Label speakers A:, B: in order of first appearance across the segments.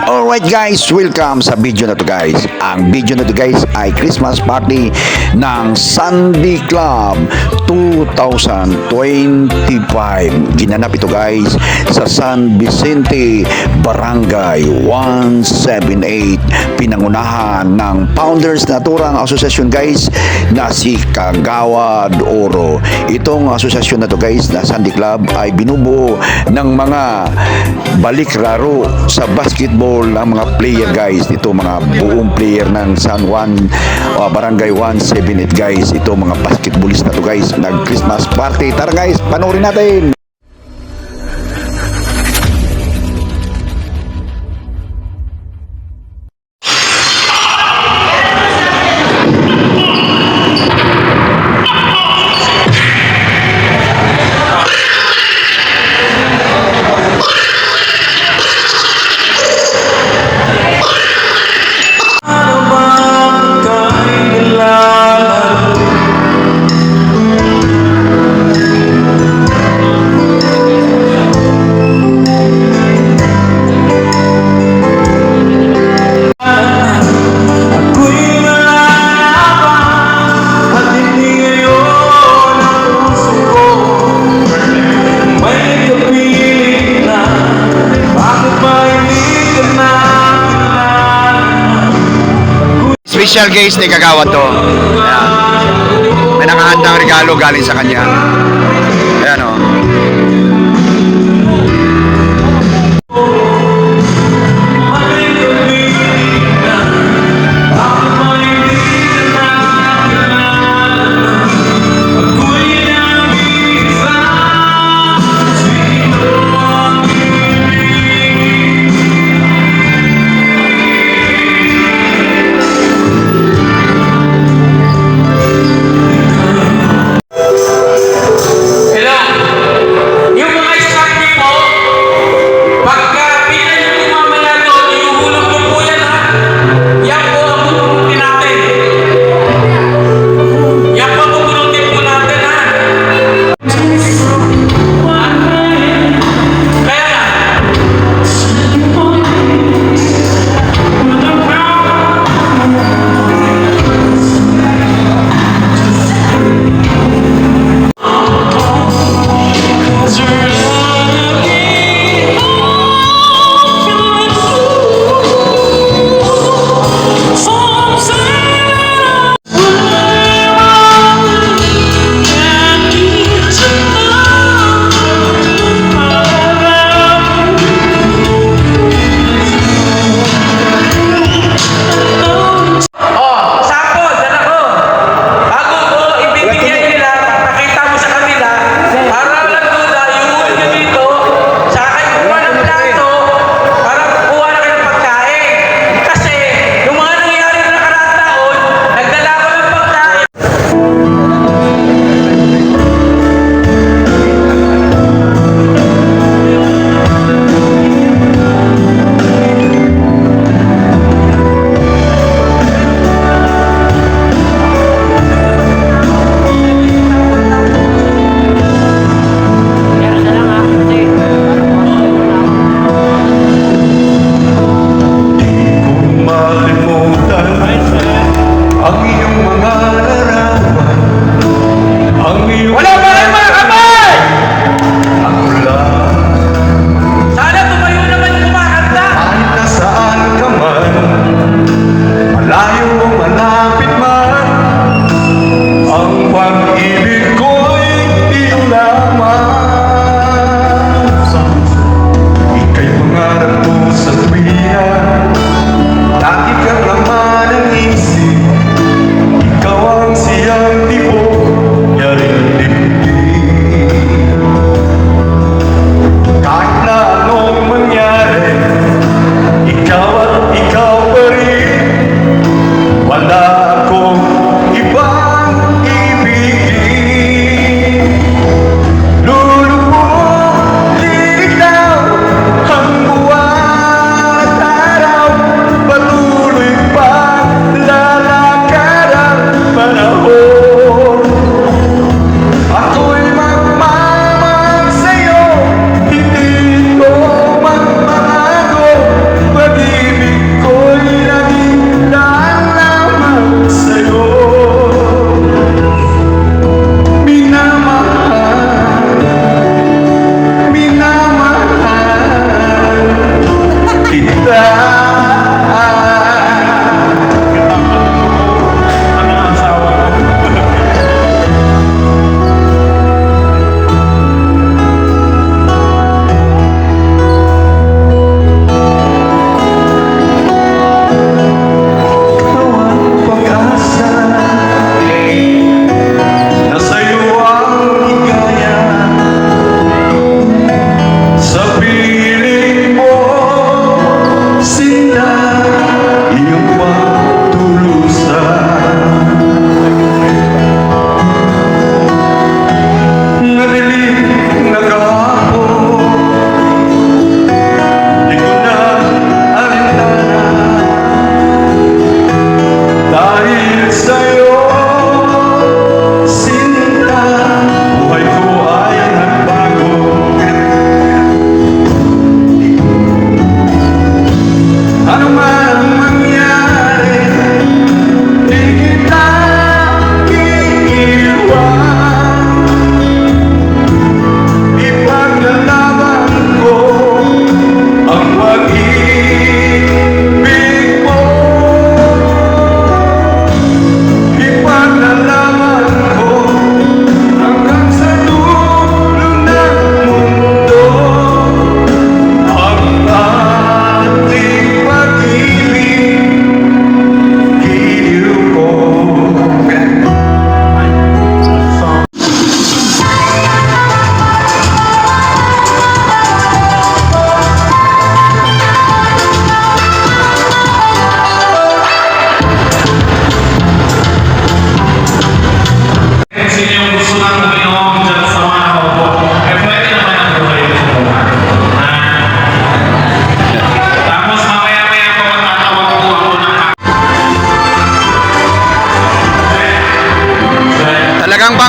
A: Alright guys, welcome sa video na to guys. Ang video na to guys ay Christmas party ng Sunday Club 2025. Ginanap ito guys sa San Vicente, Barangay 178. Pinangunahan ng Founders Naturang Asosasyon guys na si Kagawad Oro. Itong asosasyon na to guys na Sunday Club ay binubuo ng mga balikraro sa basketball ang mga player guys. Ito mga buong player ng San Juan Barangay 178 guys. Ito mga basketballista to guys. Nag Christmas party. Tara guys, panoorin natin.
B: Special guest ni Kagawad to. Ayan. May nakahandang regalo galing sa kanya. Ayan o.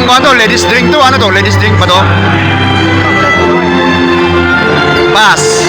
B: ano, ladies drink to. Ano to? Ladies drink ba to? Pass.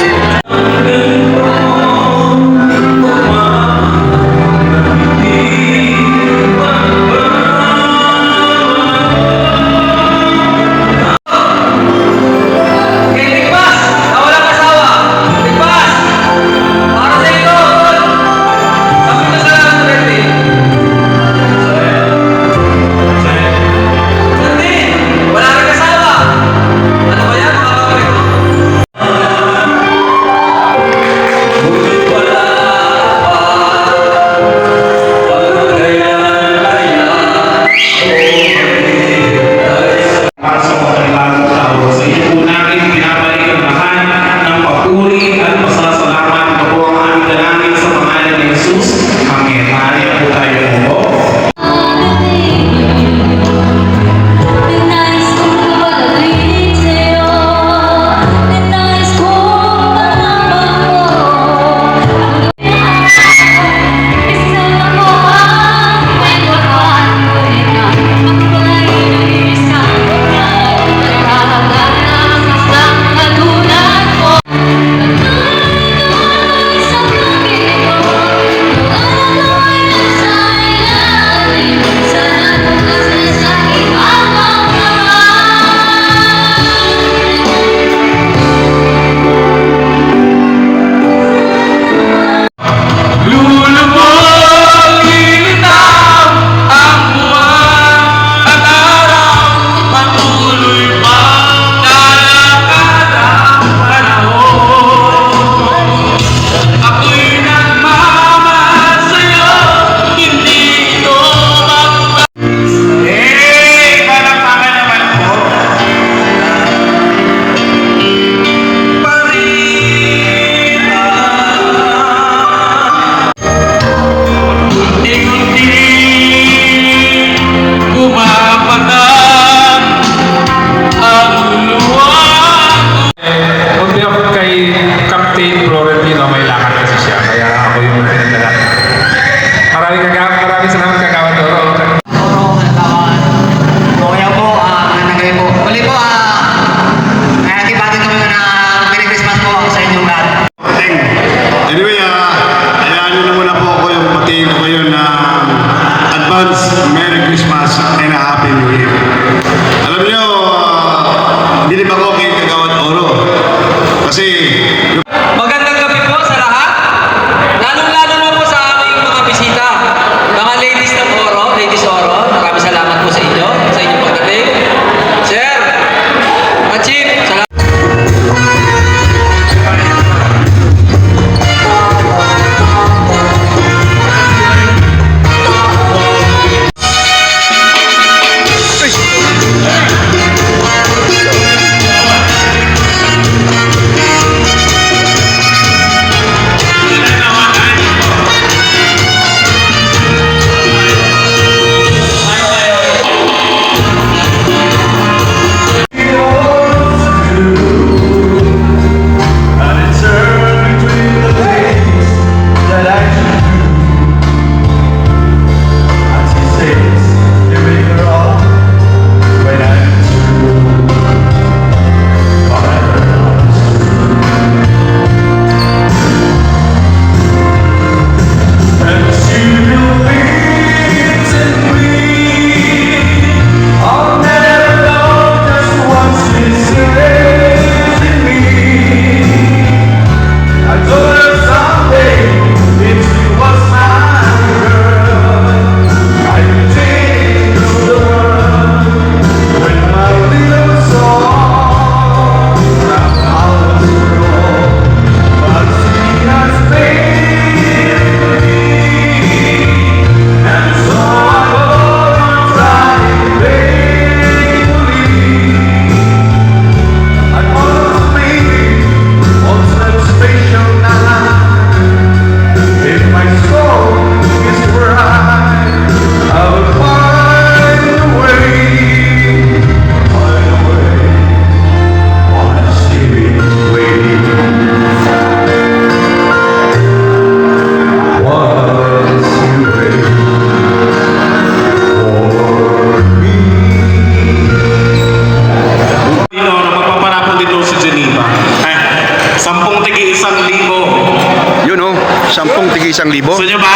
B: 10 tigi 1,000.
C: Gusto nyo ba?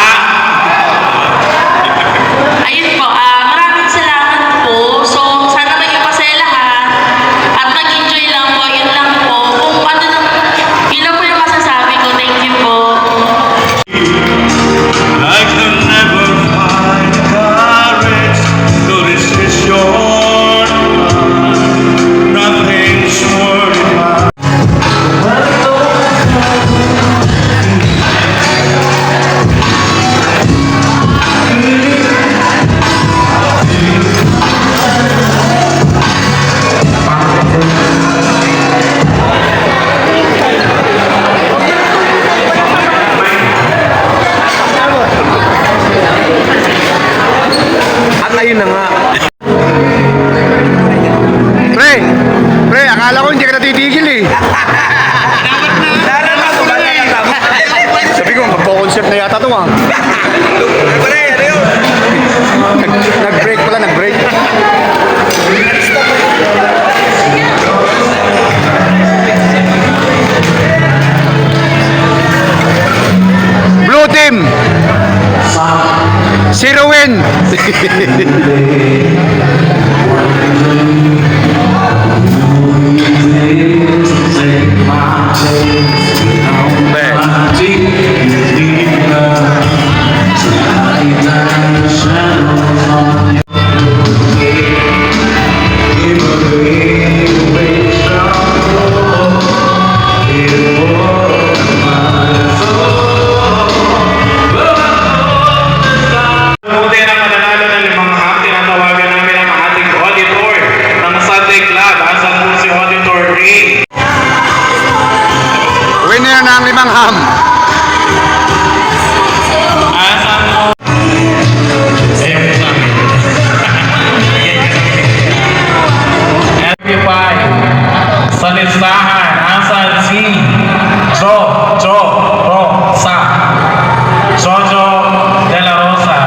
D: Ayun po, maraming salamat po. So, sana maging masaya lahat. At mag-enjoy lang po, yun lang po. Kung ano lang, yun lang po yung masasabi ko. Thank you po.
C: I can never find courage to resist your love. Nothing's worth my
B: At ayun na nga. Pre, akala ko hindi ka natitigil eh. Sabi ko, magpo-concert na yata ito ah. Nag-break pala, nag-break. Blue team! Zero win!
C: Buti na mananalo ng 5 ham, tinatawagan namin ang ating auditor ng Sunday Club. Asan po si Auditor Ray?
B: Winner ng 5 ham.
C: Asan mo? Ayun po sa amin. FP5 sa listahan, asan si Rosa Jojo De La Rosa.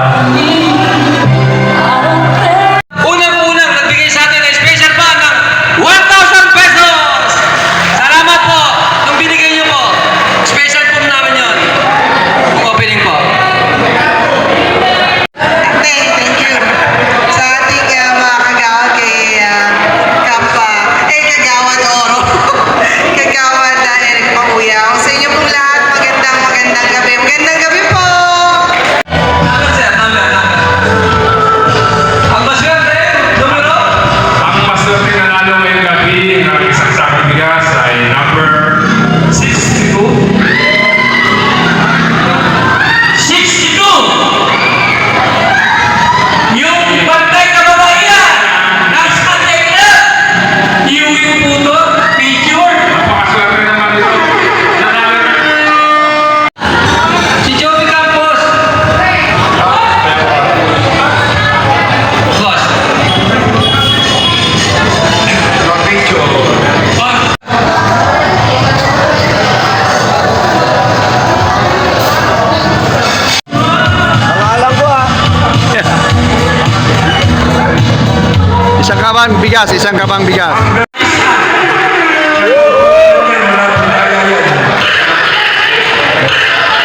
E: Unang-unang nagbigay sa atin ng special fund ng 1,000 pesos! Salamat po nung binigay niyo po. Special po namin yun. Yung opening po.
F: Thank you sa ating mga kagawad kay Kampa, kagawad Oro, kagawad Eric Pahuyaw. Sa inyo pong lahat, magandang gabi. Magandang gabi po!
E: Ang maswerte, numero?
C: Ang maswerte na nanalo ngayong gabi ng isang sakong bigas ay number 62.
E: 62! Yung bantay na babae yan! Nasa tela! Yung puto, picture!
C: Napakaswerte naman ito.
E: Si Joey Campos! Boss!
B: Isang kabang bigas.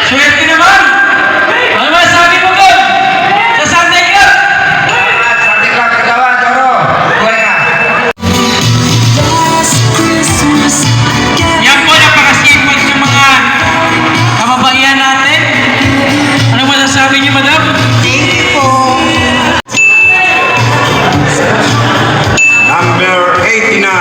E: Swerte naman! Ano masasabi mo doon? Sa Sunday Club! Yan po, napaka-statement ng mga kababaihan natin. Ano masasabi niyo, madam?
F: Thank you po!
C: Number 89.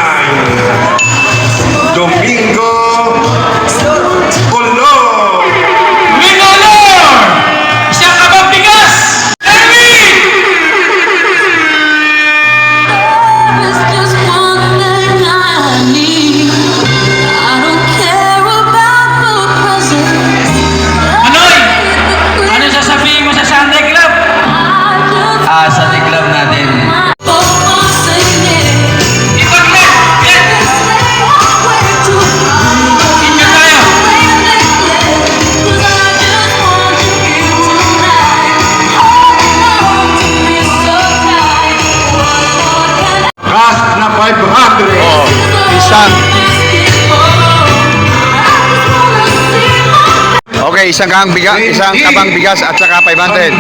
B: Okay, isang kabang bigas at saka 500.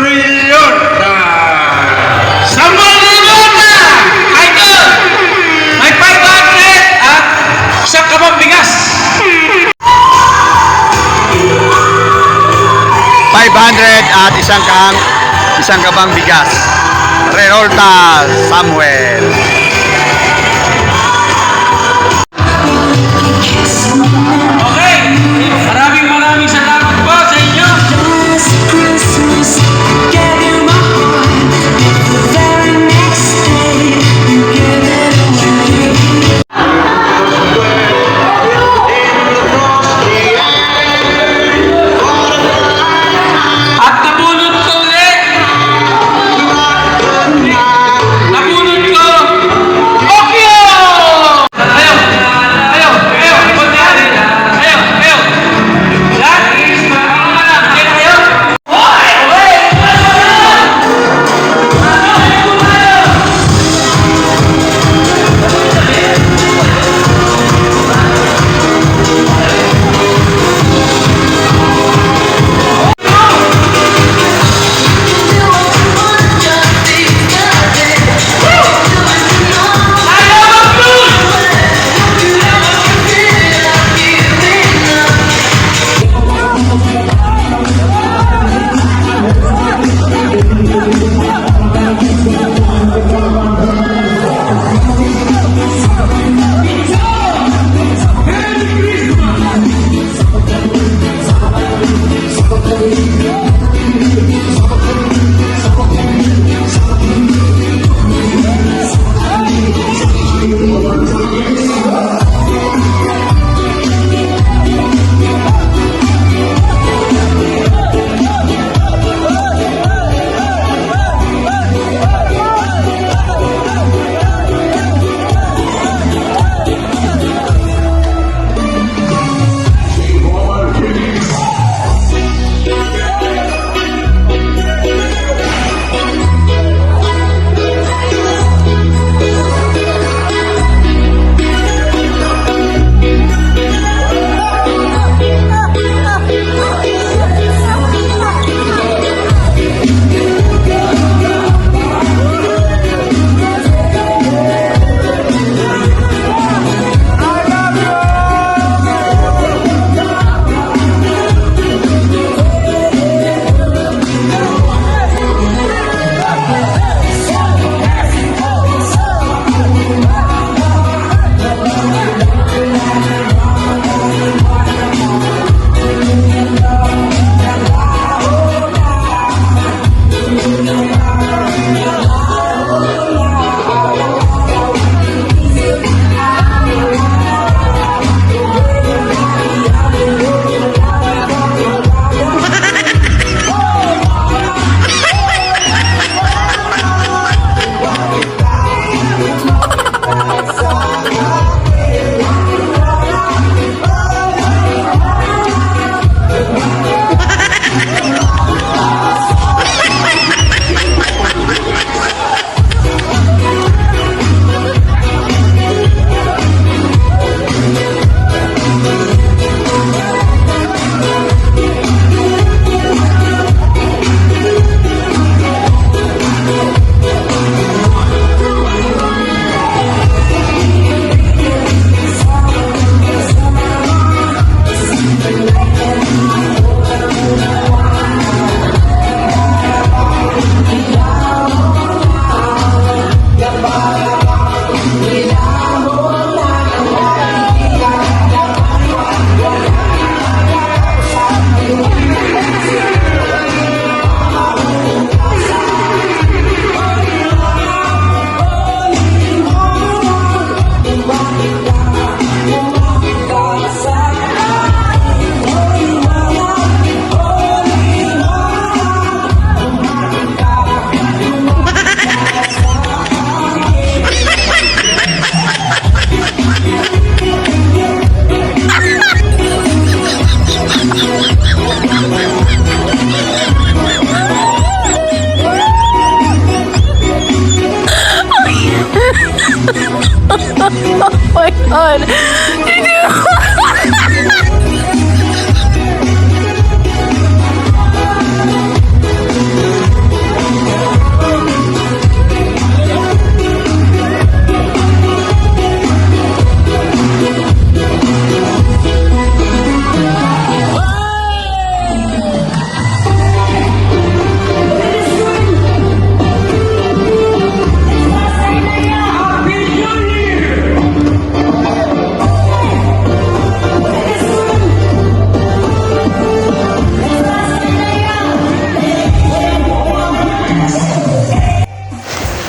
C: Million na 10,000 na!
E: Idol! May 500 at isang kabang bigas.
B: 500 at isang kabang bigas. Rerolta Samuel.
E: Okay, maraming salamat po sa inyo.
G: Last Christmas, gave you my heart. The very next day, you gave it away.
E: At nabunot ko ulit. Nabunot ko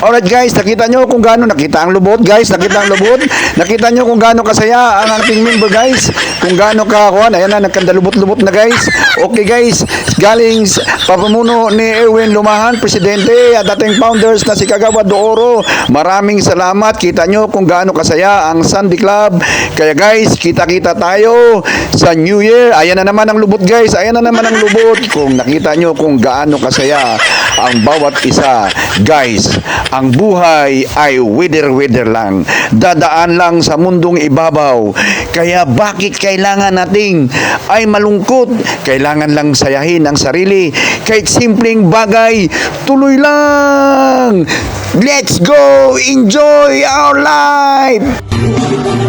A: Alright guys, nakita nyo kung gaano, nakita ang lubot guys, nakita ang lubot, nakita nyo kung gaano kasaya ang ating member guys, kung gaano kakuan, ayan na, nagkandalubot-lubot na guys. Okay guys, galing sa papamuno ni Erwin Lumahan, Presidente at dating founders na si Kagawad de Oro. Maraming salamat, kita nyo kung gaano kasaya ang Sunday Club. Kaya guys, kita-kita tayo sa New Year. Ayan na naman ang lubot guys, ayan na naman ang lubot. Kung nakita nyo kung gaano kasaya ang bawat isa. Guys, ang buhay ay wither-wither lang. Dadaan lang sa mundong ibabaw. Kaya bakit kailangan nating ay malungkot? Kailangan lang sayahin ang sarili. Kahit simpleng bagay, tuloy lang. Let's go! Enjoy our life!